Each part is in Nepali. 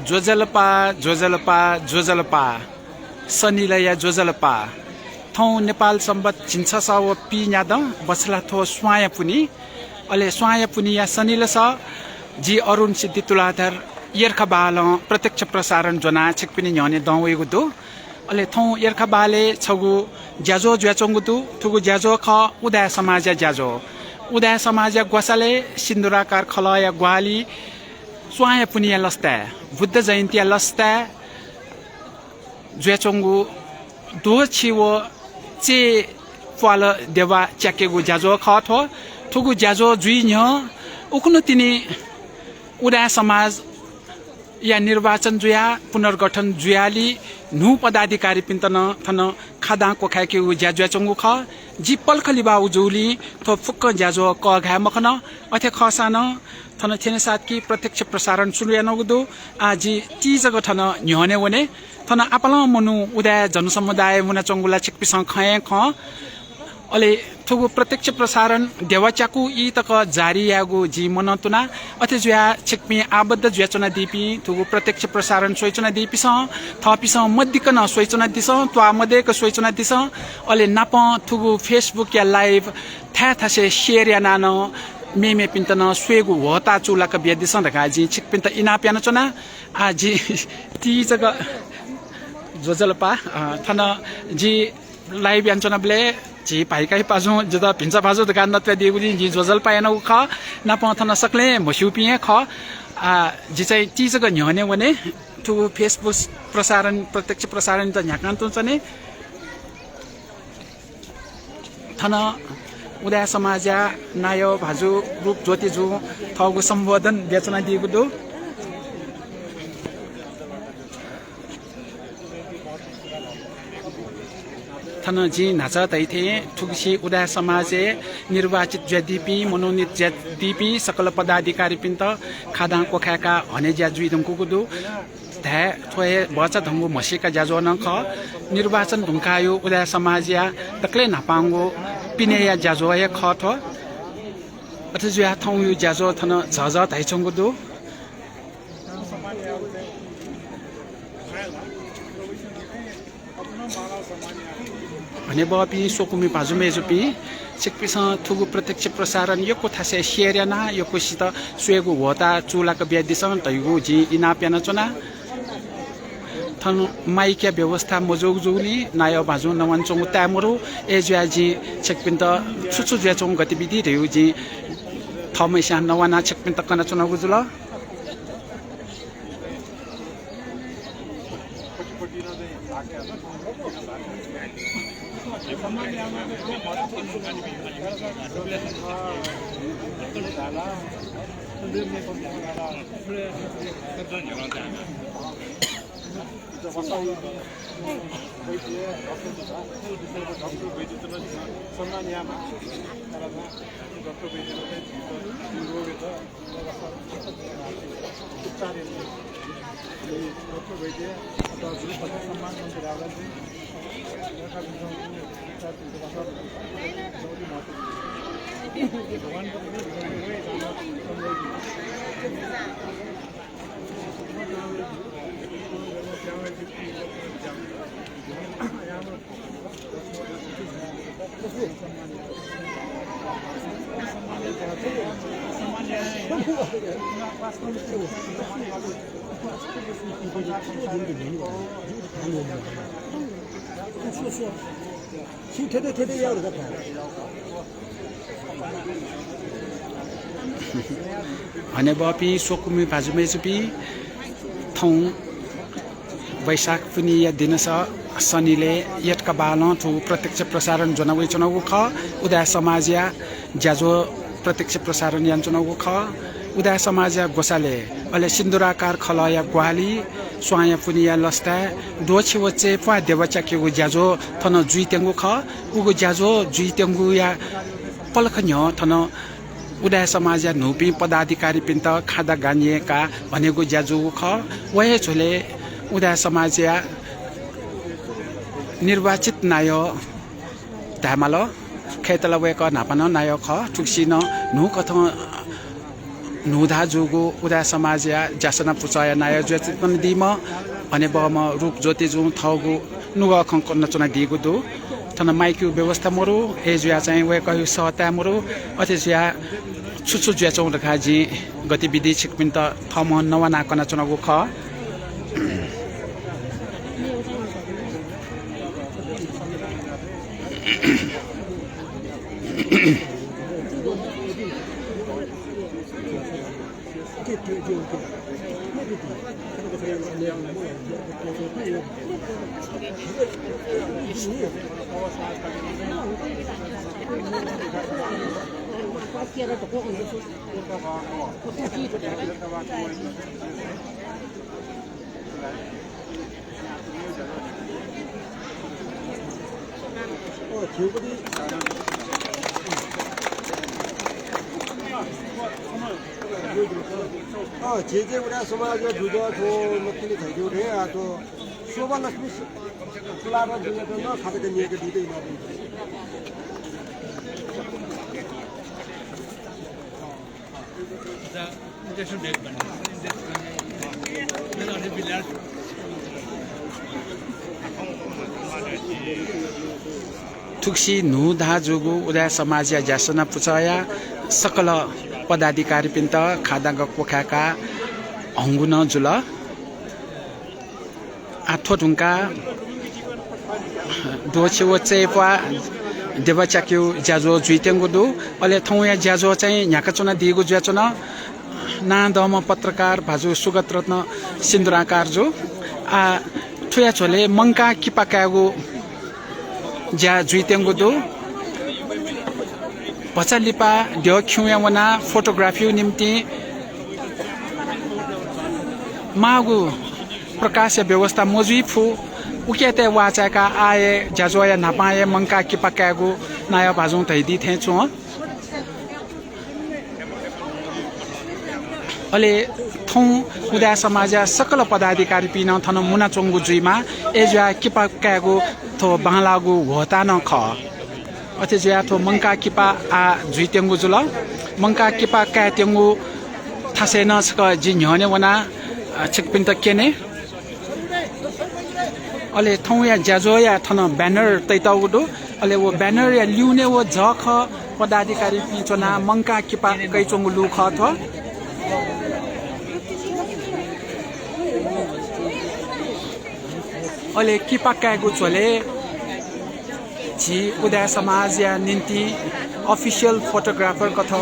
जोजलपा जोजलपा जोजलपा सनिलया जोजलपा थौ नेपाल सम्बत चिन्छ सव पि न्याद बसला थो स्वाय पुनी अले स्वाय पुनी या सनिल स जी अरुण सिद्धि तुलाधर यर्खा बाल प्रत्यक्ष प्रसारण जना छिकपिनी न्यने दवेगु दु अले थौ यर्खा बाले छगु ज्याजो ज्याचोंगु दु थुगु ज्याजो ख उदय समाज ज्याजो उदय समाज ग्वासाले सिन्दुराकार खलया ग्वाली स्वाय पुनिया लस्ता बुद्ध जयन्ती लस्ता ज्याचोंगु दो छिवो चे फाल देवा च्याकेगु ज्याजो ख थो थुगु ज्याजो जुइ न्य उकुनु तिनी उदय समाज या निर्वाचन जुया पुनर्गठन जुयाली नु पदाधिकारी पिन्तन थन खादा कोखाके ज्याजुया चंगु ख जी पलखलिबा उजुली थो फुक्क ज्याजो क घा मखन अथे खसान थन थेने साथ की प्रत्यक्ष प्रसारण सुरुया नगुदु आजी ती जग थन न्यने वने थन आपल मनु उदय जनसमुदाय मुना चंगुला छिकपिसं खए ख अले थुगु प्रत्यक्ष प्रसारण देवाचाकु ई तक जारी यागु जी मनतुना अथे जुया छिकपि आबद्ध ज्याचना दिपि थुगु प्रत्यक्ष प्रसारण सोइचना दिपिस थपिस मद्दिकन सोइचना दिस त्वा मदेक सोइचना दिस अले नाप थुगु फेसबुक या लाइभ थासे शेयर या नान मेमे पिन्तन स्वेगु होता चुलाक बेदिस रका जी छिकपिन्त इना प्यान चना आजी ती जग जोजलपा थन जी लाइभ यान्चना ब्ले जी पाइकाई पाजु जदा भिन्चा पाजु दका नत्या दिगु जी जोजल पाएन ख ना पथन सकले मस्यु पिए ख जी चाहिँ ती जग न्यने वने थु फेसबुक प्रसारण प्रत्यक्ष प्रसारण त न्याकान्तु चने थन उदय समाज नायो भाजु रूप ज्योति जु थगु सम्बोधन बेचना दिगु दु थन जी नाचा तैथे ठुगसी उदय समाज निर्वाचित ज्यादिपी मनोनीत ज्यादिपी सकल पदाधिकारी पिन्त खादा कोखाका हने ज्याजुइ दंकुगु दु धा थोए बचा धंगु मसिका ज्याजो न ख निर्वाचन ढुंकायो उदय समाज या तक्ले नापांगो पिनेया ज्याजो या ख थो अथ जुया थौ यु ज्याजो थन झझ धाइचंगु दु भने बपी सोकुमी पाजुमे जुपी छिकपिस थुगु प्रत्यक्ष प्रसारण यो कोथासे शेयरना यो कोसित स्वेगु होता चुलाक ब्यादिस तैगु जी इना प्यान चना थन माइक्या व्यवस्था मजोग जुली नायो बाजु नवनचोङ तामरु एजुया जी छिकपिन त छुछु ज्याचोङ गतिविधि रेउ जी थमैसा नवाना छिकपिन त कना चुना गुजुल भने बपी सोकुमी भाजुमे जुपी थौ वैशाख पुनिया दिनस शनिले यटका बाल थु प्रत्यक्ष प्रसारण जनावै चुनाउ ख उदय समाज या ज्याजो प्रत्यक्ष प्रसारण यान चुनाउ ख उदय समाज गोसाले अले सिन्दुराकार खलया ग्वाली स्वाया पुनिया लस्ता दोछि वचे पा देवचा के ज्याजो थन जुइतेंगु ख उगु ज्याजो जुइतेंगु या पलखन्य थन उदय समाज नुपी पदाधिकारी पिन्त खादा गानिएका भनेको ज्याजु ख वहे छोले उदय समाज निर्वाचित नायो धामाल खेतला वेक नापन नायो ख ठुक्सिन नु कथ नुधा जुगु उदा समाज या जासना पुचाया नाय ज्योति पनि दिम भने बम रूप ज्योति जु थगु नुगा खंक नचना दिगु दु थन माइक्यु व्यवस्था मरु एजुया चाहिँ वे कयु सहता मरु अथेसिया छुछु ज्या चौ रखा जी गतिविधि छिकपिन त थम नवा नाकना चुनागु ख जे उडा समाज जुज जो नक्कली थैदिउ रे आ तो शोभा लक्ष्मी फुलार जुज त न खाते निएको दिदै न थुक्सी नुधा जुगु उदा समाज या जासना पुचाया सकल पदाधिकारी पिन्त खादाग कोखाका हंगुन जुल आठो ढुंका दोचे वचेपा देवचाक्यु ज्याजो जुइतेंगु दु अले थौया ज्याजो चाहिँ न्याका चुना दिगु ज्याचुना ना दम पत्रकार भाजु सुगत रत्न सिन्दुराकार जो आ थुया छोले मंका किपाकागु ज्या जुइतेंगु दु पचलिपा ड्यो खिउया वना फोटोग्राफी निम्ति मागु प्रकाश व्यवस्था मजुइ फु उकेते वाचाका आए जाजोया नापाए मंका किपाकागु नाया भाजु थैदि थे छु अले थौ उदा समाज सकल पदाधिकारी पिन थन मुना चोंगु जुइमा एजुया किपाकागु थो बालागु होता न ख अथे ज्या थो मंका किपा आ जुइतेंगु जुल मंका किपा का तेंगु थासे न सक जि न्हने वना छिकपिन त केने अले थौ या ज्याजो या थन ब्यानर तैताउ दु अले वो ब्यानर या ल्युने वो जख पदाधिकारी पिचना मंका किपा कैचोंगु लु ख थ अले किपा कागु चले जी उदय समाज या निम्ति ऑफिशियल फोटोग्राफर कथा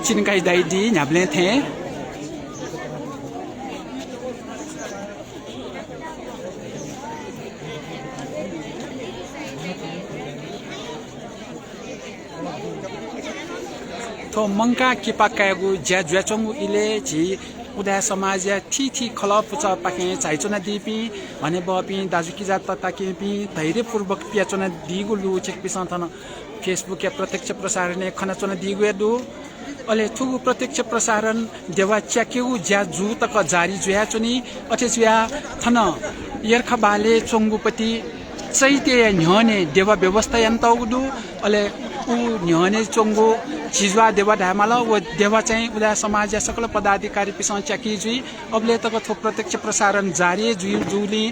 चिनकाई दाइदी न्याब्ले थे तो मंका किपा कागु ज्या ज्याचोंगु इले जी उदय समाज या थी खलप पुचा पाके चाइचोना दिपी भने बपी दाजुकी जात ताकेपी धैर्यपूर्वक पियाचोना दिगु लु चेक पिसन थन फेसबुक या प्रत्यक्ष प्रसारण खनाचोना दिगु दु अले थुगु प्रत्यक्ष प्रसारण देवा च्याकेउ ज्या जु तक जारी जुया चुनी अथेसिया थन यर्खा बाले चोंगुपति चैते न्हने देवा व्यवस्था यन्तौ दु अले उ न्हने चोंगु चिजवा देवा ढामाला वो देवा चाहिँ उदा समाज या सकल पदाधिकारी पिसन च्याकी जुई अबले तक थो प्रत्यक्ष प्रसारण जारी जुई जुली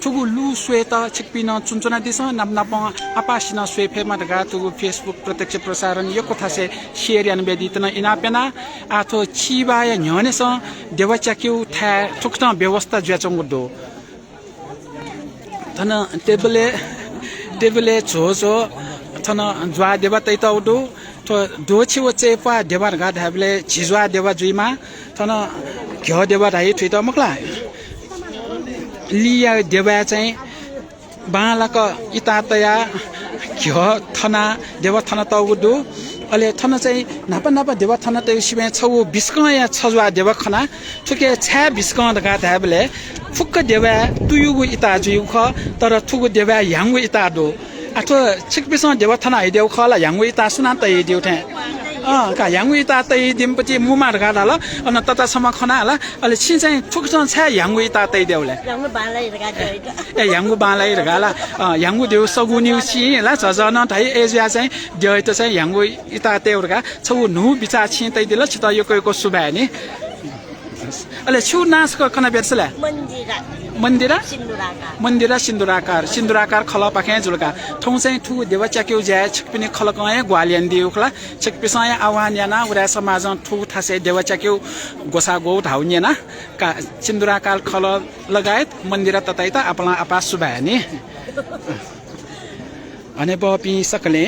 थुगु लु स्वेत छिकपिन चुनचुना दिस नाप आपासिन स्वेफेमा दगा थुगु फेसबुक प्रत्यक्ष प्रसारण यो कथा से शेयर यान बेदितन इनापेना आथो चिबा या न्हनेस देवा च्याक्यु था थुक्न व्यवस्था ज्याचंगु दो थन टेबले झोझो थन ज्वा देवा तैताउडु तो दोछि वचे पा देवा गा धाबले छिजवा देवा जुइमा थन घ्यो देवा धाइ थुइ त मकला लिया देवा चाहिँ बालाक इतातया घ्यो थना देवा थना तउदु अले थन चाहिँ नापा देवा थना त सिमे छौ बिस्क या छजवा देवा खना थुके छ्या बिस्क गा धाबले फुक्क देवा तुयुगु इता जुइ ख तर थुगु देवा याङगु इता दो आथो छिकपिसन देवा थना आइदेउ खला याङगु इता सुना त आइदेउ थे का 양위 따뜻이 딤पछि मुमार गाडा ल अनि ततासम्म खना होला अहिले छि चाहिँ ठुक्सन छ 양위 따뜻이 देउले ए 양구 बालाई रगाला 양구 देउ सगुनि छि ला जजन थाइ एजिया चाहिँ देउ त चाहिँ 양구 따뜻이 उरगा छौ नु बिचा छि तै दिल छ त यो कोको सुबानी अहिले छु नासको खना बेर्सला मन्दिरा सिन्दुराकार खल पाखे जुलका ठौ चाहिँ ठु देव च्याक्यौ ज्या छिकपिने खलकय ग्वालियन दिउ खला छिकपिसय आह्वान याना उरा समाज ठु थासे देव च्याक्यौ गोसा गौ धाउन्यना का सिन्दुराकार खल लगायत मन्दिरा ततै त आपला आपा सुबानी अनि बपि सकले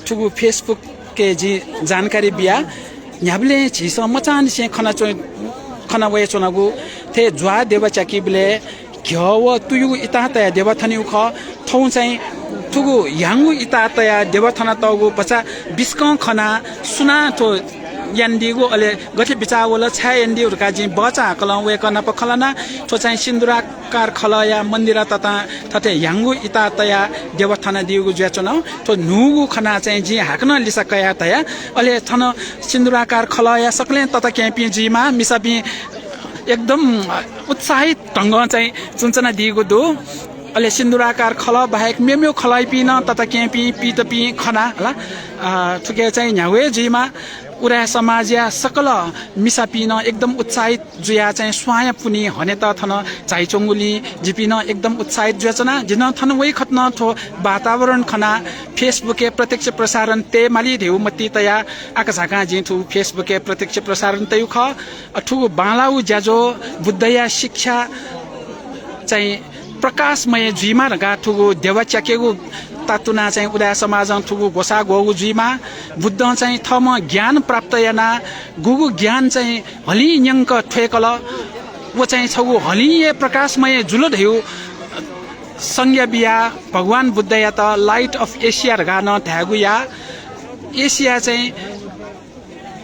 ठु फेसबुक के जी जानकारी बिया न्याबले छिस मचान से खना वय चोनागु थे ज्वा देव चाकी बिले घ्यव तुयु इता तया देव थनिउ ख थौ चाहिँ थुगु याङु इता तया देव थना तगु पचा बिस्क खना सुना थो यान्दिगु अले गथे बिचावल छा यान्दिउरका जि बचा कल वे कना पखलना थो चाहिँ सिन्दुराकार खलया मन्दिरा तता थते याङु इता तया देव थना दिगु ज्याचन थो नुगु खना चाहिँ जि हाक्न लिसकया तया अले थन सिन्दुराकार खलया सकले तता क्यापि जिमा मिसापि एकदम उत्साहित ढंग चाहिँ चुन्चना दिगु दो अले सिन्दुराकार खल बाहेक मेम्यो खलाइ पिन तता क्यापि पितपि खना होला थुके चाहिँ न्यावे जिमा उरा समाज या सकल मिसापिन एकदम उत्साहित जुया चाहिँ स्वाय पुनि हने त थन चाइचोंगुली जिपिन एकदम उत्साहित जुचना जिन थन वै खत्न थो वातावरण खना फेसबुके प्रत्यक्ष प्रसारण ते माली धेउ मति तया आकाशाका जिथु फेसबुके प्रत्यक्ष प्रसारण तयु ख अठु बालाउ ज्याजो बुद्धया शिक्षा चाहिँ प्रकाशमय जुइमा रगा ठुगु देवा च्याकेगु तातुना चाहिँ उदय समाज ठुगु गोसा गोगु जुइमा बुद्ध चाहिँ थम ज्ञान प्राप्त याना गुगु ज्ञान चाहिँ हलि न्यंक ठेकल वो चाहिँ छगु हलिए प्रकाशमय जुलो धेउ संज्ञा बिया भगवान बुद्ध या त लाइट अफ एशिया रगा न थ्यागु या एशिया चाहिँ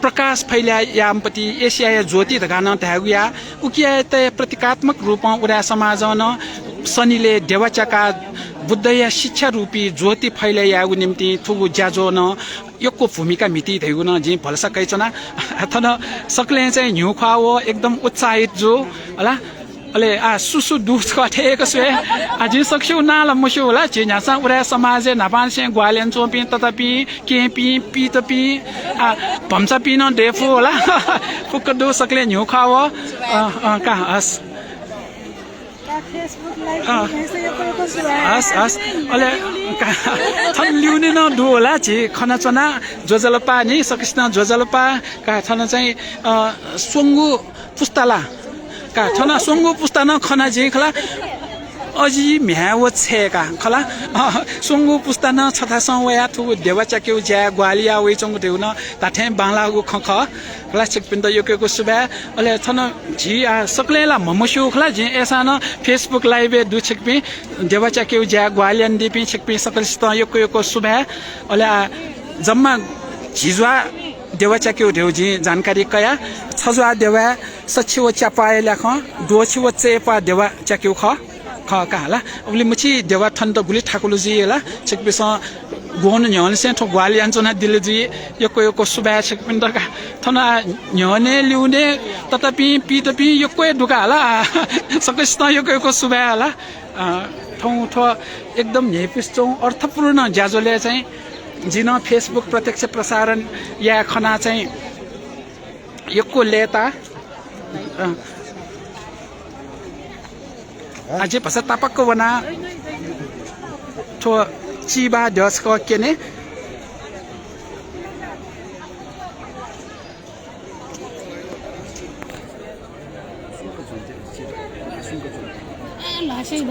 प्रकाश फैल्या यामपति एशिया या ज्योति धगान त्यागुया उकिया त प्रतीकात्मक रूपमा उडा समाज न शनिले देवचाका बुद्ध या शिक्षा रूपी ज्योति फैल्यायागु निम्ति थुगु ज्याजो न योको भूमिका मिति थैगु न जि भलसा कैचना अथन सकले चाहिँ न्यु खाओ एकदम उत्साहित जो होला अले सुसु दुख कठेको छे अझै सक्छु नाल मुसु होला छिन्यासा उरा समाज नापान से ग्वालेन चोपि ततापि केपि पितपि भम्सा पिन डेफो होला फुक दु सकले न्यु खाओ का हस फेसबुक लाइभ हस अले थन ल्युने न दु होला छि खनाचना जोजलपा नि सकृष्ण जोजलपा का थन चाहिँ सोंगु पुस्ताला का थना सोंगु पुस्ताना खना जे खला अजी म्याव छेका खला सोंगु पुस्ताना छथा संवया थु देवा चाक्यौ ज्या ग्वालिया वे चंगु देउन ताथे बांलागु खख खला छिकपिन त योकेको सुबा अले थन जी सकलेला ममसु खला जे एसा न फेसबुक लाइभ दु छिकपि देवा चाक्यौ ज्या ग्वालियन दिपि छिकपि सकलस्त योकेको सुबा अले जम्मा झिजवा देवा चाक्यौ देउजी जानकारी कया छजुआ देवा सचिव च्यापाए लेख दोछिव चेपा देवा चाक्यौ ख काला उले मुछि देवा थन त गुली ठाकुलु जी होला छिकपिस गोन न्यन से ठो ग्वाली अञ्चना दिले जी योको सुबा छिकपिन त थन न्यने ल्युने ततापि पितपि योको दुका होला सकस्त योको सुबा होला ठौ ठो एकदम नेपिस्चौ अर्थपूर्ण ज्याजोले चाहिँ जिन फेसबुक प्रत्यक्ष प्रसारण या खना चाहिँ योको लेता अझै पसा तापक्क वना थो चिबा दसको केने लासै the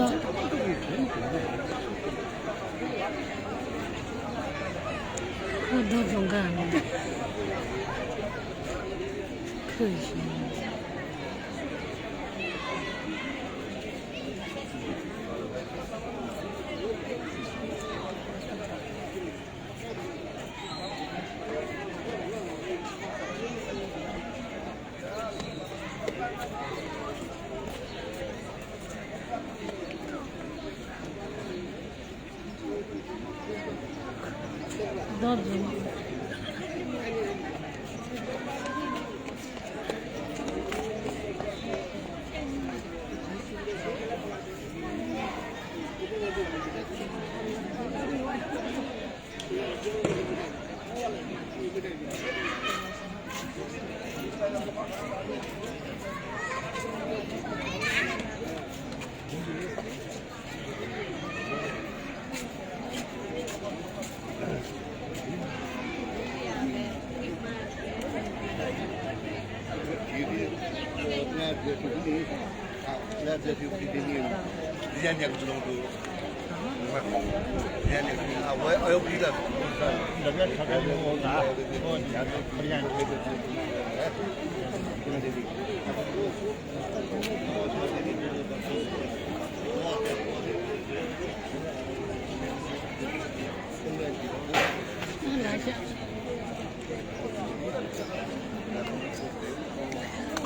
더勇敢了，可惜。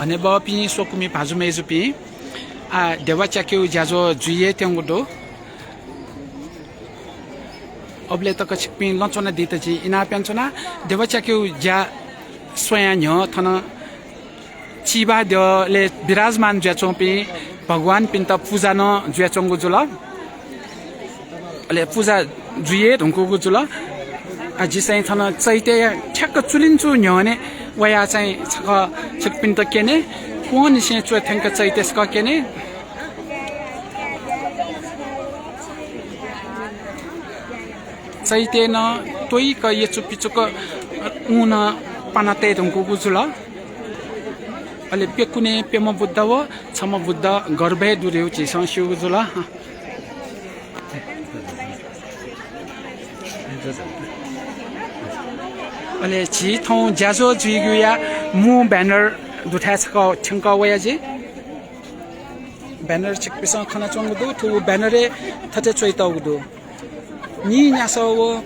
Ane bawa pi sokumi pazume zupi a dewa chakeu jazo juye tengudo oble to kachpin lonchona dita ji ina penchona dewa chakeu ja soya nyo thana chiba de le birazman jachompi भगवान पिन्ता पूजा न जुया चंगु जुला अले पूजा जुये ढुंगु जुला अझै चाहिँ थन चैते ठ्याक्क चुलिन्चु न्यने वया चाहिँ छक छकपिन त केने कोन से चो थंक चैते सक केने चैते न तोइ क ये चुपिचुक उन पानाते ढुंगु जुला अले पेकुने पेम बुद्ध व छम बुद्ध गर्भे दुरेउ छि संस्यु जुला अले छि थौ ज्याजो जुइगुया मु ब्यानर दुठा छक ठंक वया जी ब्यानर छिकपिस खना चंगदु थु ब्यानरे थते चोइतगदु नि न्यासो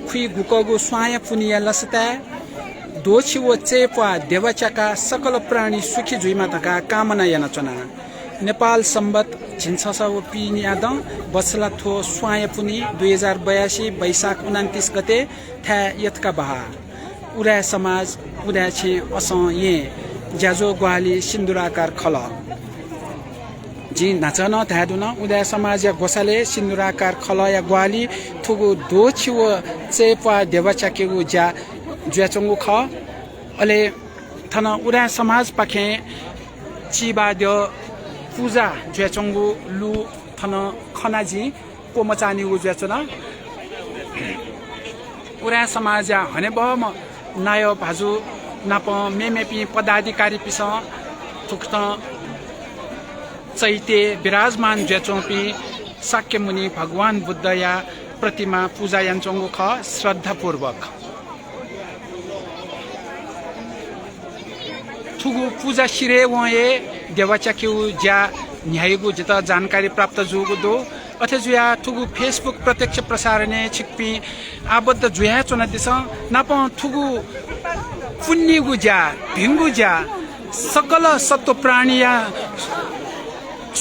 खुइ गुकगु स्वाया पुनिया लसता दोछि वो चेपा देवचका सकल प्राणी सुखी जुइमा तका कामना याना चना नेपाल सम्बत झिन्छसा वो पिन्याद बसला थो स्वाय पुनी 2082 वैशाख 29 गते था यतका बहा उरा समाज उरा छे असं ये ज्याजो ग्वाली सिन्दुराकार खल जी नाचन धादुन उदा समाज या गोसाले सिन्दुराकार खल या ग्वाली थुगु दोछि वो चेपा देवचकेगु ज्या ज्याचंगु ख अले थन उरा समाज पाखे चिबा द्यो पूजा ज्याचंगु लु थन खनाजी कोमचानी उ ज्याचना उरा समाज या हने बम नायो भाजु नाप मेमेपी पदाधिकारी पिस थुक्त चैते विराजमान ज्याचोपी शाक्य मुनि भगवान बुद्ध या प्रतिमा पूजा यान्चंगु ख श्रद्धापूर्वक थुगु पूजा शिरे वये देवचक्यु ज्या न्यायगु जता जानकारी प्राप्त जुगु दो अथे जुया थुगु फेसबुक प्रत्यक्ष प्रसारणे छिकपी आबद्ध जुया चना दिस नाप थुगु पुण्यगु ज्या भिंगु ज्या सकल सत्व प्राणीया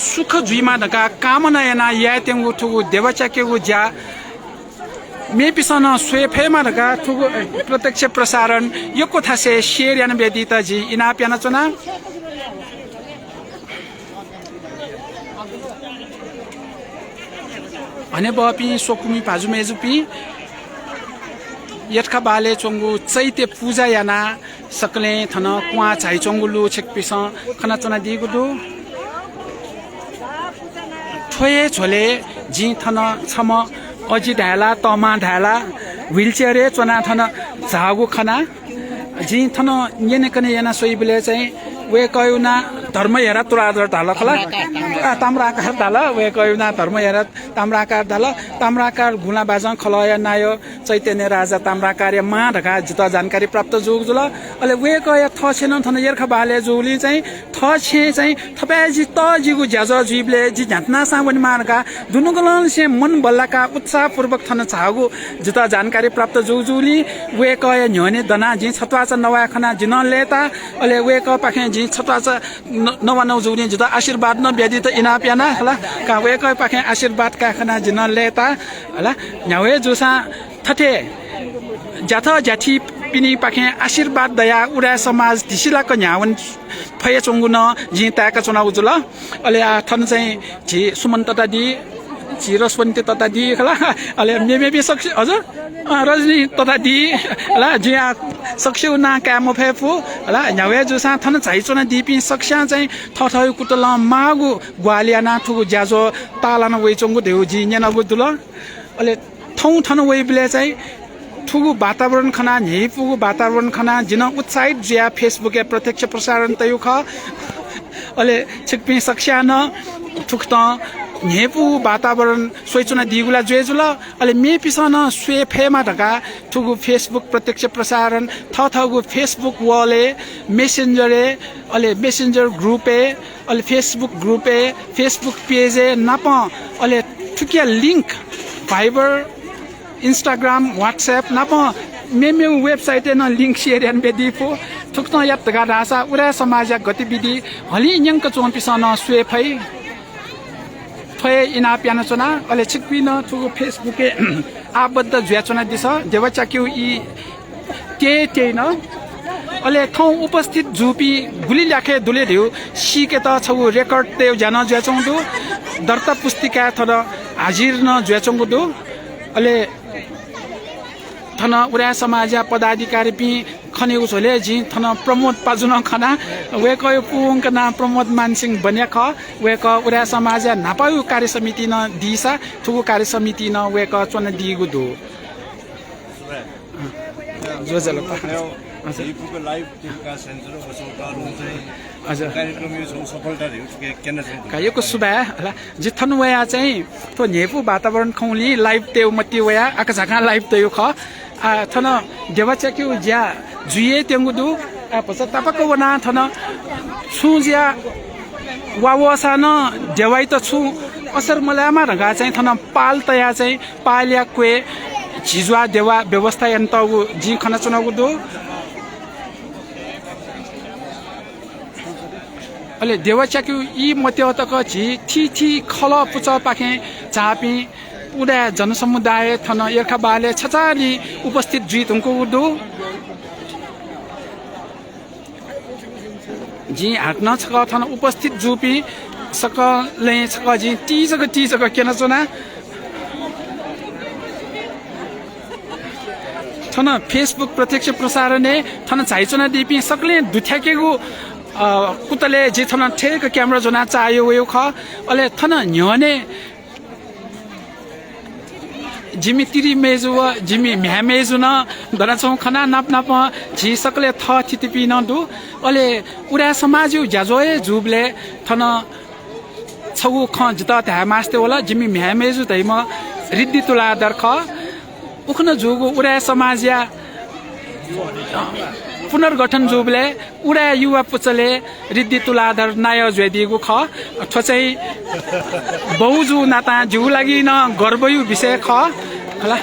सुख जुइमा नका कामना याना या तेंगु थुगु देवचक्यु ज्या मे पिसन स्वेफेमा नका थुगु प्रत्यक्ष प्रसारण यो कोथा से शेयर यान बेदिता जी इना प्याना चना भने बपी सोकुमी पाजुमे जुपी यटका बाले चंगु चैते पूजा याना सकले थन क्वा चाइ चंगुलु छेकपिस खना चना दिगुदु थोये झोले जी थन छम अजि ढाला तमा ढाला व्हीलचेयरे चना थन झागु खना जी थन येने कने याना सोइबले चाहिँ वे कयुना धर्म हेरा तुरादर ढाला खला ताम्राकार ढाला वे कयुना धर्म हेरा ताम्राकार ढाला ताम्राकार गुना बाजन खलया नायो चैतन्य राजा ताम्राकार मा ढका जुता जानकारी प्राप्त जुग जुल अले वे कय थ छेन थन यर्ख बाले जुली चाहिँ थ छे चाहिँ थपाजी त जिगु ज्याजो जीवले जि झ्यातना सावनी मारका दुनुगलन से मन बल्लाका उत्साह पूर्वक थन छागु जुता जानकारी प्राप्त जुग जुली वे कय न्यने दना जि छतवा छ नवा खना जिन लेता अले वे क पाखे जि छतवा छ नवा नौ जुनी जुता आशीर्वाद न बेदी त इना प्याना हला का वे कय पाखे आशीर्वाद का खना जिन लेता हला न्यावे जुसा थथे जाथा जाठी पिनी पाखे आशीर्वाद दया उडा समाज दिसिला क न्यावन फय चंगुन जि ताका चना उजुल अले आ थन चाहिँ जि सुमन्तता दि जि रसवन्ती तता दि खला अले मेबे सक्छ हजुर रजनी तता दि हला जि आ सक्छु ना काम फेफु हला न्यावे जुसा थन चाइचना दिपि सक्छा चाहिँ थथय कुतल मागु ग्वालिया ना थुगु ज्याजो तालान वे चंगु देउ जि न्याना बुदुल अले थौ थन वे बिले चाहिँ थुगु वातावरण खना नेपुगु वातावरण खना जिन उत्साहित ज्या फेसबुक या प्रत्यक्ष प्रसारण तयु ख अले छिकपि सक्ष्या न ठुक्त नेपु वातावरण सोइचुना दिगुला जुएजुल अले मे पिसन स्वे फेमा ढका ठुगु फेसबुक प्रत्यक्ष प्रसारण थथगु फेसबुक वले मेसेन्जरे अले मेसेन्जर ग्रुपे अले फेसबुक ग्रुपे फेसबुक पेजे नाप अले ठुकिया लिंक फाइबर इंस्टाग्राम व्हाट्सएप नाप मेमे वेबसाइट न लिंक शेयर एन बेदीफो थुक्न यात गा रासा उरा समाज गतिविधि हलि यंक चोन पिसन स्वे फै फै इना प्यान चुना अले छिकपिन थुगु फेसबुके आबद्ध ज्याचुना दिस देवचाक्यु इ ते न अले थौ उपस्थित जुपी गुली ल्याखे दुले दिउ सिके त छौ रेकर्ड ते जान ज्याचौ दु दर्ता पुस्तिका थर हाजिर न ज्याचौ दु अले थन उरा समाज पदाधिकारी पि खनेगु छोले जि थन प्रमोद पाजुन खना वेक पुंक ना प्रमोद मानसिंह बन्या ख वेक उरा समाज नापाउ कार्य समिति न दिसा थुगु कार्य समिति न वेक चोन दिगु दु जो Jalpa Facebook live टिमका centre वसौटा room चाहिँ हजुर कार्यक्रम यो सफलता दिउ केन्द्र चाहिँ कायको सुबा हला जिथन वया चाहिँ तो नेपु वातावरण खौली लाइभ तेउ मति वया आका झका लाइभ तेउ ख आ थन देवचाक्यु ज्या जुये तेंगु दु आ पछ तापको वना थन सुज्या वावसा न देवाई त छु असर मलामा रगा चाहिँ थन पाल तया चाहिँ पाल्या क्वे झिजवा देवा व्यवस्था यन्तगु जि खना चुनागु दु अले देवचाक्यु इ मत्यतक झि थि खल पुच पाखे चापी उडा जनसमुदाय थन यखा बाले छचाली उपस्थित जुइ तुमको उदु जि हाट्न छक थन उपस्थित जुपी सकले छक जि टीजक केन चुना थन फेसबुक प्रत्यक्ष प्रसारणले थन झाइचुना दिपी सकले दुथ्याकेगु कुतले जे थन ठेक क्यामेरा जना चायो यो ख अले थन न्यने जिमी तिरी मेजु जिमी म्या मेजु न दराचौ खना नाप नाप झि सकले थ थितिपि न दु अले उरा समाजु ज्याजोए जुबले थन छौ ख जता ता मास्ते होला जिमी म्या मेजु तैम रिद्धि तुला दर ख उखन जुगु उरा समाजया पुनर्गठन जुबले उडा युवा पुचले रिद्धि तुलाधर नाय ज्वेदिगु ख ठचै बहुजु नाता जिउ लागि न गर्वयु विषय ख हला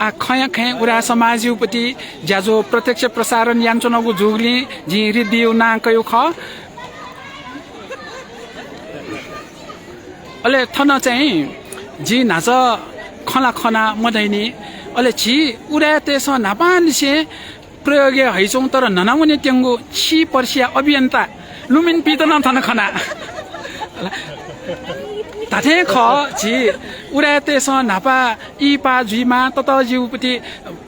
आ खया खय उरा समाजयुपति ज्याजो प्रत्यक्ष प्रसारण यान्चनगु जुगली जि रिद्धि ना कयु ख अले थन चाहिँ जी नाच खना मदैनी अले छि उडा तेस नापानिसे प्रयोग हैचौं तर ननाउने त्यंगु छि पर्सिया अभियन्ता लुमिन पितन थन खना ताथे ख जी उडा तेस नापा इपा जुइमा तत जिउपति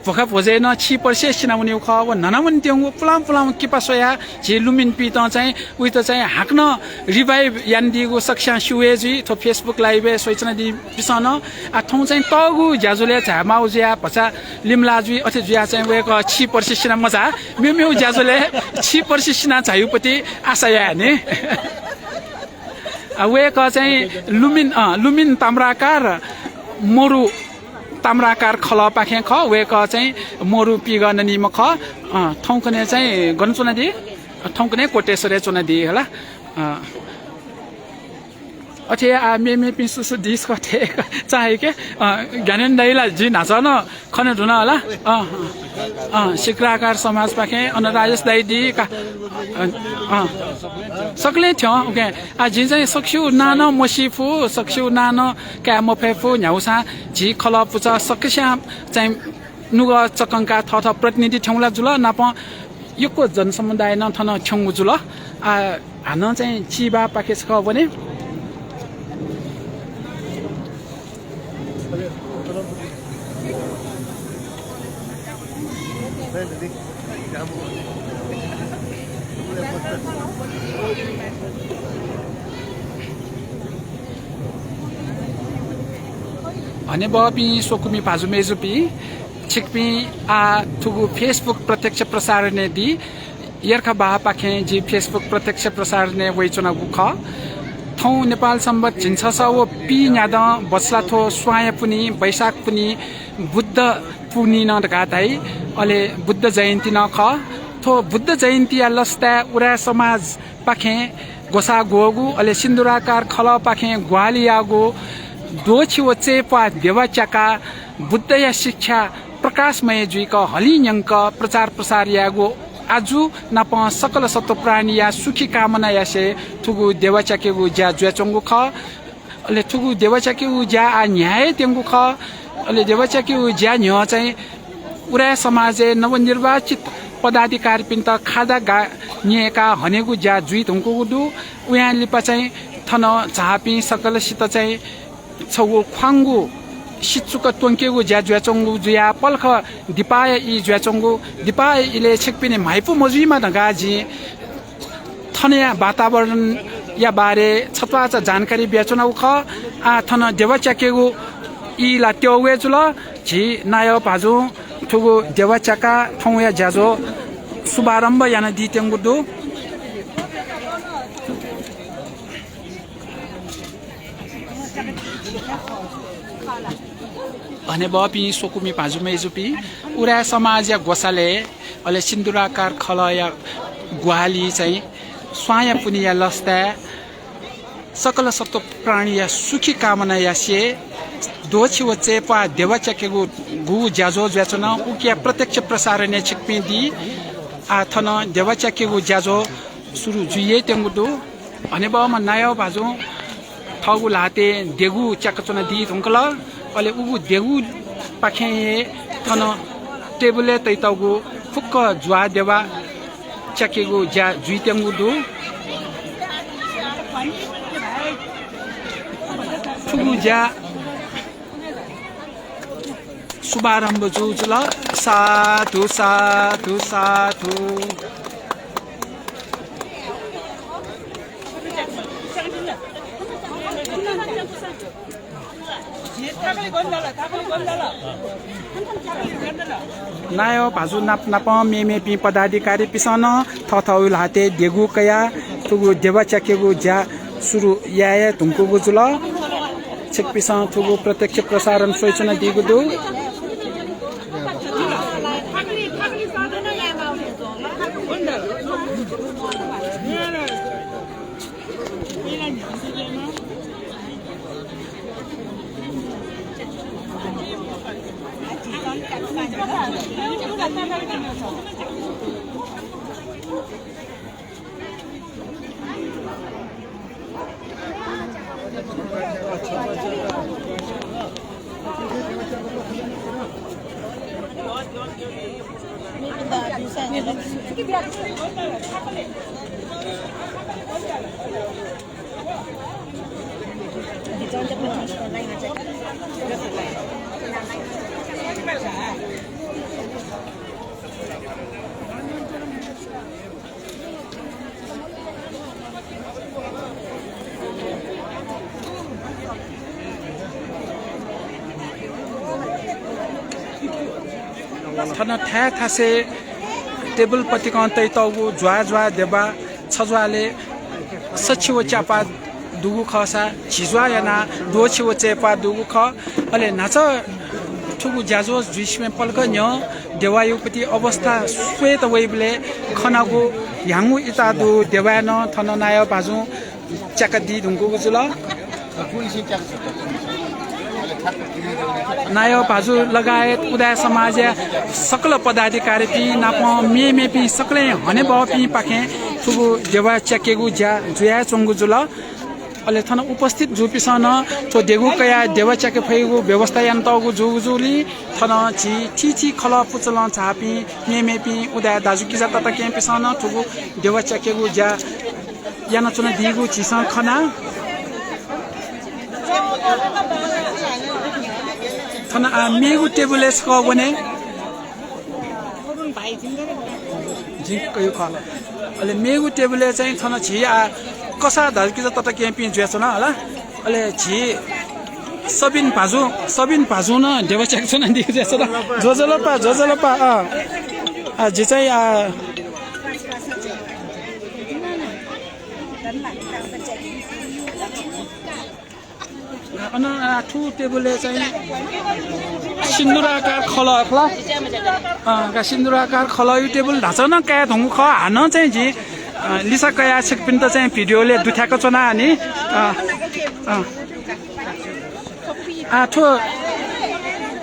भोका भोजे न छि पर्से सिनाउने ख व ननावन त्यंगु पुलाम किपासया जी लुमिन पित चाहिँ उइ त चाहिँ हाक्न रिभाइभ यान्दिगु सक्ष्या सुवे जी थो फेसबुक लाइभ सोइचना दि पिसन आ थौ चाहिँ तगु ज्याजुले झामाउ ज्या भचा लिमला जुइ अथे जुया चाहिँ वेक छि पर्से सिना मजा मेमेउ ज्याजुले छि पर्से सिना झायुपति आशया नि वेक चाहिँ लुमिन ताम्राकार मोरु ताम्राकार खल पाखे ख वेक चाहिँ मोरु पिगन निम ख थौकने चाहिँ गनचुना दि थौकने कोटेश्वरे चुना दि होला अथे आ मेमे पिसुसु दिस कथे चाहे के ज्ञानेन दाइला जि नाच न खने धुन होला शिक्राकार समाज पाखे अन राजेश दाइ दि का सकले थियो ओके आ जि चाहिँ सक्छु नानो मसिफु सक्छु नानो क्या मफेफु न्याउसा झि खल पुचा सक्स्या चाहिँ नुग चकंका थ प्रतिनिधि ठौला जुल नाप यको जनसमुदाय न थन छंगु जुल आ हान चाहिँ चिबा पाखे छ भने भने बपी सोकुमी भाजु मेजुपी छिकपी आ थुगु फेसबुक प्रत्यक्ष प्रसारण दी यर्खा बाहा पाखे जी फेसबुक प्रत्यक्ष प्रसारण वैचना गुख थौ नेपाल सम्बत झिन्छ वो पी न्याद बस्लाथो स्वाय पुनी वैशाख पुनी बुद्ध पुनी न गाताई अले बुद्ध जयन्ती न ख थो बुद्ध जयन्ती या लस्ता उरा समाज पाखे गोसा गोगु अले सिन्दुराकार खल पाखे ग्वालियागो दो छिवचे पा देवाचाका बुद्ध या शिक्षा प्रकाशमय जुइक हलिन्यङ्क प्रचार प्रसार यागो आजु नप सकल सत्व प्राणी या सुखी कामना यासे थुगु देवाचाकेगु ज्या ज्वेचंगु ख अले थुगु देवाचाकेगु ज्या आ न्याय तेंगु ख अले देवाचाकेगु ज्या न्य चाहिँ उरा समाजे नवनिर्वाचित पदाधिकारी पिन्त खादा गा न्येका हनेगु ज्या जुइ थुंगु दु उया लिपा चाहिँ थन झापी सकलसित चाहिँ छगु ख्वांगु शिचुक टोंकेगु ज्या ज्वेचंगु जुया पल्ख दिपाय इ ज्वेचंगु दिपाय इले छिकपिने माइपु मजुइमा ढगाजी थनया वातावरण या बारे छतवाचा जानकारी बेचना उख आ थन देवाचाकेगु इ लात्योवे जुल झि नायो भाजु थुगु देवाचाका थौया ज्याजो शुभारम्भ याना दितेंगु दु भने बपी सोकुमी भाजुमे जुपी उरा समाज या गोसाले अले सिन्दुराकार खल या ग्वाली चाहिँ स्वाया पुनि या लस्ता सकल सत्व प्राणी या सुखी कामना यासे दोछि वचे पा देवाचाकेगु गु ज्याजो ज्याचना उकिया प्रत्यक्ष प्रसारण छिकपि दि आथन देवाचाकेगु ज्याजो सुरु जुये तेंगुदु भने ब म नायो भाजु थगु लाते देगु च्याकचना दि थुंकल अले उगु देगु पाखे थन टेबुले तैतगु फुक्क ज्वा देवा चकेगु ज्या जुइतेंगु दु फुगु ज्या शुभारम्भ जुजुल साधु साधु साधु नायो भाजु नाप नाप मेमे पि पदाधिकारी पिसन थथौ लाते देगु कया थुगु देवा चकेगु ज्या सुरु याय तुमको गुजुल छिक पिसन थुगु प्रत्यक्ष प्रसारण सूचना दिगु दु थन ठ्या थासे टेबल पतिक तै तगु ज्वा ज्वा देबा छज्वाले सछिव चापा दुगु खसा झिज्वा याना दोछिव चेपा दुगु ख अले नाच ठुगु ज्याजो जुइसमे पल्क न्य देवायुपति अवस्था श्वेत वैबले खनागु याङु इतादु देवान थन नाय बाजु चाकदी दुगु जुल नायो भाजु लगायत उदय समाज सकल पदाधिकारी पि नाप मेमे पि सकले हने बपि पाखे थुगु देवा चकेगु ज्या जुया चंगु जुल अले थन उपस्थित जुपिसन तो देगु कया देवा चके फैगु व्यवस्था यन्तगु जुजुली थन छि छि खल पुचल छापि मेमे पि उदय दाजु किजा तत के पिसन थुगु देवा चकेगु ज्या याना चुन दिगु छिसन खना थन मेगु टेबुल स्को बने जिकयो खल अले मेगु टेबुल चाहिँ थन छि आ कसा धर्की त के पि ज्याछ न होला अले छि 서빈 바주는 대화 짝서는 디게서 조절로빠 지자이 투 टेबलले चाहिँ सिन्दुराकार खला का सिन्दुराकार खला यो टेबल ढाँचा न क्या धुङ्गु ख हान चाहिँ जी लिसा कया छिकपिन त चाहिँ भिडियोले दुथ्याको चना अनि आठो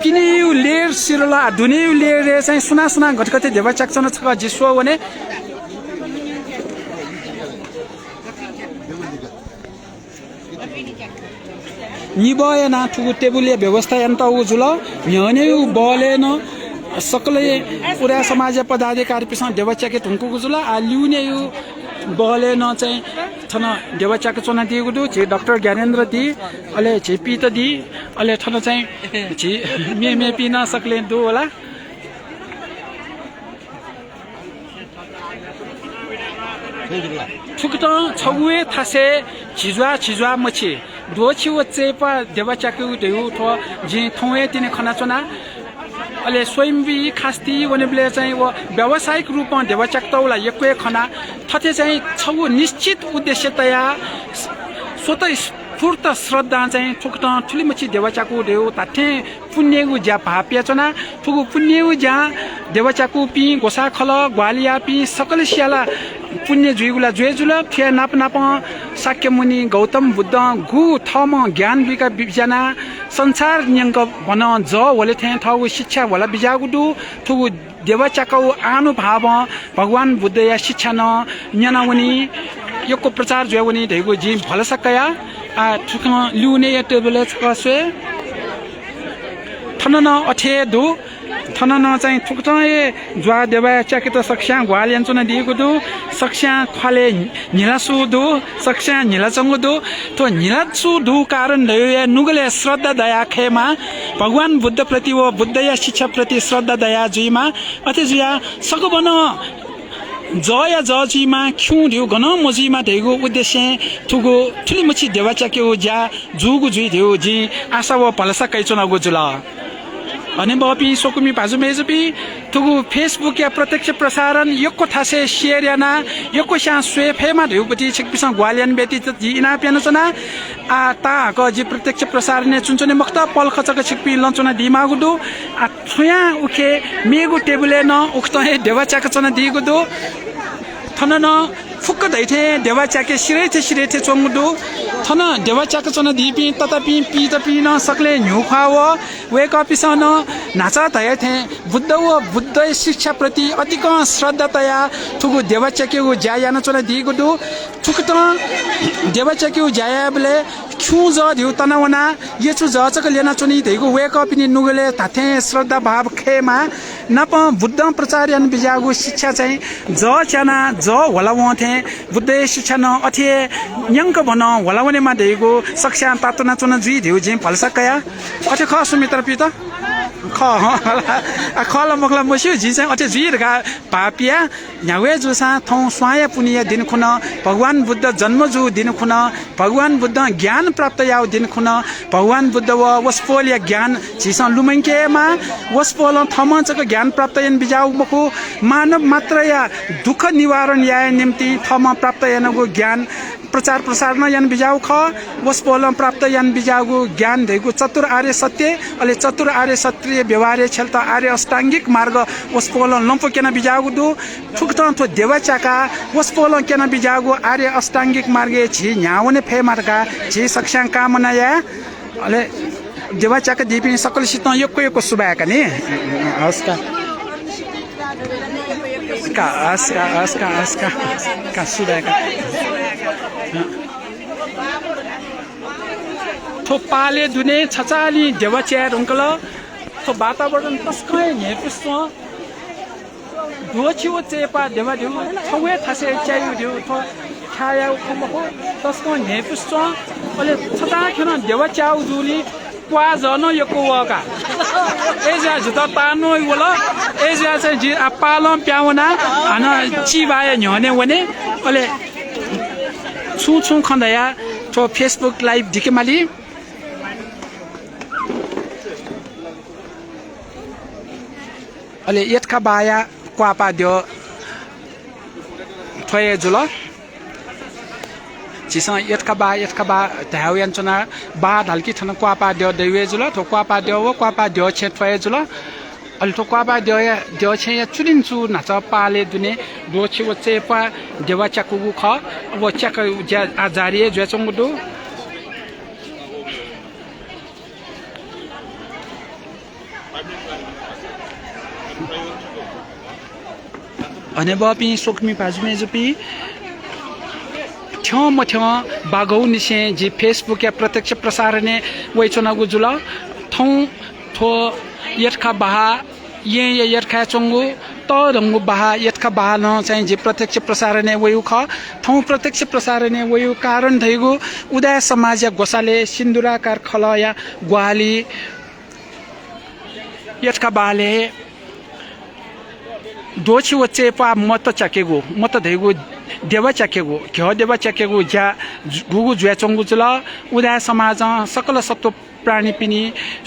पिनिउ लेयर सिरला दुनिउ लेयर चाहिँ सुना घटकते देवा चाक्चन छ जिसो भने निबय ना ठुगु टेबुले व्यवस्था यन्ता उजुल न्यने बले न सकले पुरा समाज पदाधिकारी पिस देवचाके तुमको गुजुल आलिउने यो बले न चाहिँ थन देवचाके चना दिएको दु जे डाक्टर ज्ञानेन्द्र दि अले जेपी त दि अले थन चाहिँ जे मे पिन सकले दु होला ठुकत छगुए थासे छिजवा मछि दोछि वचेपा देवचाके देउ थो जे थौए तिने खनाचना अले स्वयंबी खास्ती वनेबले चाहिँ व व्यावसायिक रूपमा देवचाक्तौला यक्वे खना थते चाहिँ छगु निश्चित उद्देश्यतया स्वतः स्फूर्त श्रद्धा चाहिँ ठुकत ठुलिमछि देवचाकु देउ ताथे पुण्यगु ज्या भाप्याचना ठुगु पुण्यगु ज्या देवचाकु पि गोसा खल ग्वालिया पि सकल स्याला पुण्य जुइगुला जुएजुला थिए नाप शाक्य मुनि गौतम बुद्ध गु थम ज्ञान बिका बिजना संसार न्यंक भन ज वले थे थौ शिक्षा वला बिजागुदु ठुगु देवचाकौ आनुभाव भगवान बुद्ध या शिक्षा न न्यनावनी यको प्रचार जुएवनी धेगु जी भलसकया आ ठुक लिउने टेबल छकसे थनन अठे दु थनन चाहिँ ठुक्टए ज्वा देवा चाके त सक्ष्या ग्वालियन चुन दिएको दु सक्ष्या खले निलासु दु सक्ष्या निलाचंगु दु तो निलासु दु कारण दय नुगले श्रद्धा दया खेमा भगवान बुद्ध प्रति व बुद्ध या शिक्षा प्रति श्रद्धा दया जुइमा अते जुया सकबन जया जजीमा ख्यु दिउ गन मजीमा देगु उद्देश्य ठुगु ठुलिमछि देवा चाके ज्या जुगु जुइ दिउ जी आशा व पलसा कैचुनागु जुला अनि बपी सोकुमी बाजु मेजुपी तुगु फेसबुक या प्रत्यक्ष प्रसारण यको थासे शेयर याना यको स्या स्वे फेमा धेउपति छिकपिस ग्वालियन बेति जिना प्यानचना आ ता क जि प्रत्यक्ष प्रसारण चुनचुने मक्त पल खचक छिकपि लचना दिमागुदु आ थुया उखे मेगु टेबुले न उक्त हे देवा चाकचना दिगुदु थनन फुक्क दैथे देवा चाके सिरेथे चोंगुदु थन देवा चाकचना दिपि ततापि पि त पि न सकले न्युखाव वेक अपिसन नाचा तयथे बुद्ध व बुद्ध शिक्षा प्रति अधिक श्रद्धातया ठुगु देवा चाकेउ ज्यायान चना दिगुदु ठुकत देवा चाकेउ ज्यायाबले ख्यु ज दिउ तनावना येचु जचक लेना चुनि देगु वेक अपिनि नुगले ताथे श्रद्धा भाव खेमा नप बुद्ध प्रचार्यन बिजागु शिक्षा चाहिँ ज च्याना ज होला वथे बुद्ध शिक्षा न अथे न्यंक भन होला वनेमा देगु सक्ष्या तातना चुन जुइ दिउ जिम फलसकया अथे ख सुमित्र पिता खल मखला मस्यो जी चाहिँ अथे जुइरका पापिया न्यावे जुसा थौ स्वाय पुनिया दिन खुन भगवान बुद्ध जन्म जु दिन खुन भगवान बुद्ध ज्ञान प्राप्त याउ दिन खुन भगवान बुद्ध व वस्पोल या ज्ञान जिसा लुमंकेमा वस्पोल थमचक ज्ञान प्राप्त यन बिजाउ मखु मानव मात्र या दुख निवारण या निम्ति थम प्राप्त यनको ज्ञान प्रचार प्रसार न यान बिजाउ ख वस्पोल प्राप्त यान बिजागु ज्ञान धेगु चतुर आर्य सत्य अले चतुर आर्य सत्य व्यवहार्य छलता आर्य अष्टांगिक मार्ग वस्पोल लम्पो केना बिजागु दु ठुकत थो देवा चाका वस्पोल केना बिजागु आर्य अष्टांगिक मार्ग छि न्यावने फे मार्गा छि सक्ष्यां कामना या अले देवा चाका दिपि सकल सित यको सुबाका नि हस्का का सुबाका थो पाले दुने छचाली देवच्या रुंकल थो वातावरण तस्कै नेपुस्व दोछि चेपा देवा दिउ थौए थासे च्यायु दिउ थो छाया उखमको तस्को नेपुस्व अले छता खन देवच्याउ जुली क्वा जन यको वका एजा जुता तानो वला एजा चाहिँ जि पालम प्याउना अन चिबाय न्यने वने अले छु खन्दया तो फेसबुक लाइभ दिकेमाली ale yetka baya kwapa dio thoye julo chisa yetka ba dawian chona ba dalki thana kwapa dio dewe julo to kwapa dio che thoye julo al to kwapa dio che ya churin chu na cha pale dune do chi wo che pa dewa chaku kha wo chak ajari je chong du अनि बापी सोकमी पाजुमे जुपी ठ्यो म ठ्यो बागौ निसे जी फेसबुक या प्रत्यक्ष प्रसारण वै चना गुजुल थौ थो यटका बहा ये यटका चंगु त रंगु बहा यटका बहा न चाहिँ जी प्रत्यक्ष प्रसारण वै ख थौ प्रत्यक्ष प्रसारण वै कारण धैगु उदय समाज या गोसाले सिन्दुराकार खल या ग्वाली यटका बाले दोची वच्चे पा मत चकेगो मत धैगो देवा चकेगो क्यो देवा चकेगो ज्या गुगु ज्या चंगु जुल उदय समाज सकल सत्व प्राणी पिनी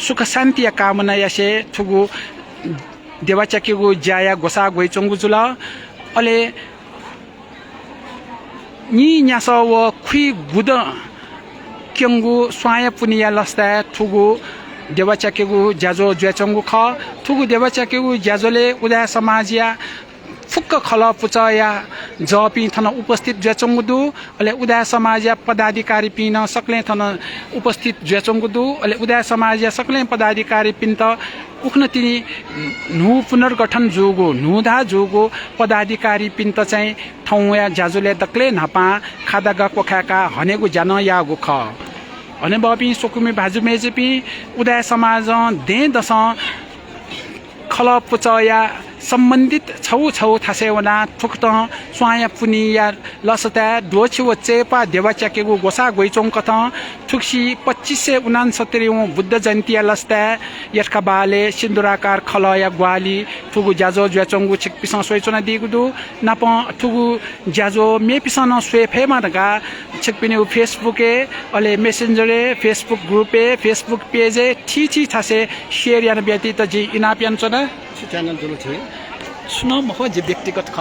सुख शान्ति या कामना यासे थुगु देवा चकेगो ज्या गोसा गोइ चंगु जुल अले नि न्यास व खुइ गुद क्यंगु स्वाय पुनिया लस्ता थुगु देवा चकेगु ज्याजो ज्याचंगु ख थुगु देवा चकेगु ज्याजोले उदय समाजिया फुक्क खल पुचया जपि थन उपस्थित ज्याचंगु दु अले उदय समाजिया पदाधिकारी पिन सकले थन उपस्थित ज्याचंगु दु अले उदय समाजिया सकले पदाधिकारी पिन त उखन तिनी नु पुनर्गठन जोगो नुधा जोगो पदाधिकारी पिन त चाहिँ ठौया ज्याजोले दक्ले नपा खादागा कोखाका हनेगु जान यागु ख अनि बापी सोकुमी भाजु मेजेपी उदय समाज दे दस खल पुचया सम्बन्धित छौ थासेवना थुक्त स्वाया पुनिया लसता दोछि वच्चे पा देवा चकेगु गोसा गोइचों कथ थुक्सी 2569 बुद्ध जयन्ती लस्ता यटका बाले सिन्दुराकार खलया ग्वाली थुगु ज्याजो ज्याचोंगु छिक पिसा सोइचोना दिगुदु नाप थुगु ज्याजो मे पिसा न सोफेमा दगा छिक पिने फेसबुके अले मेसेन्जरे फेसबुक ग्रुपे फेसबुक पेजे ठी थासे शेयर यान व्यक्ति त जी इनापियन चना च्यानल जुल छ सुनो म हो जे व्यक्तिगत ख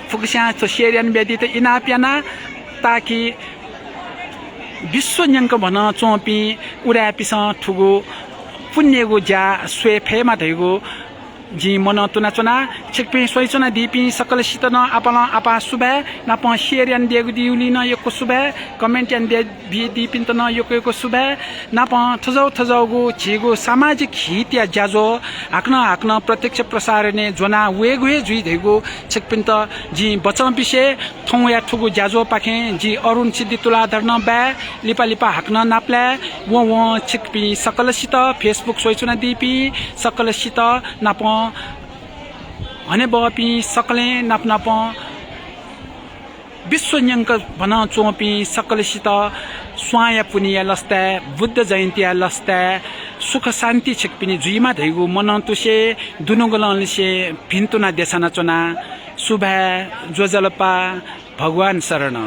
फुकस्या तो शेरियन बेदी त इनापियाना ताकि विश्व न्यंक भन चोपी उडा पिस ठुगु पुण्यगु ज्या स्वेफेमा धैगु जी मन तुना चुना छिकपि सोइचुना दिपि सकल सितन आपला आपा सुबे नाप शेरियन दिगु दिउली न यको सुबे कमेन्ट यान दे दिपिन त न यको सुबे नाप थजौगु छिगु सामाजिक हित या ज्याजो हाक्न प्रत्यक्ष प्रसारणे जोना वेगवे जुइ धैगु छिकपिन त जी बचम पिसे थौ या ठुगु ज्याजो पाखे जी अरुण सिद्धि तुला धर्न बे लिपा हाक्न नाप्ला वो छिकपि सकल सित फेसबुक सोइचुना दिपि सकल सित नाप हने बपी सकले नाप विश्व न्यंक भन चोपी सकलसित स्वाया पुनिया लस्ता बुद्ध जयन्ती लस्ता सुख शान्ति छिकपिनी जुइमा धैगु मन तुसे दुनुगलनसे भिन्तुना देशना चोना शुभ जोजलपा भगवान शरण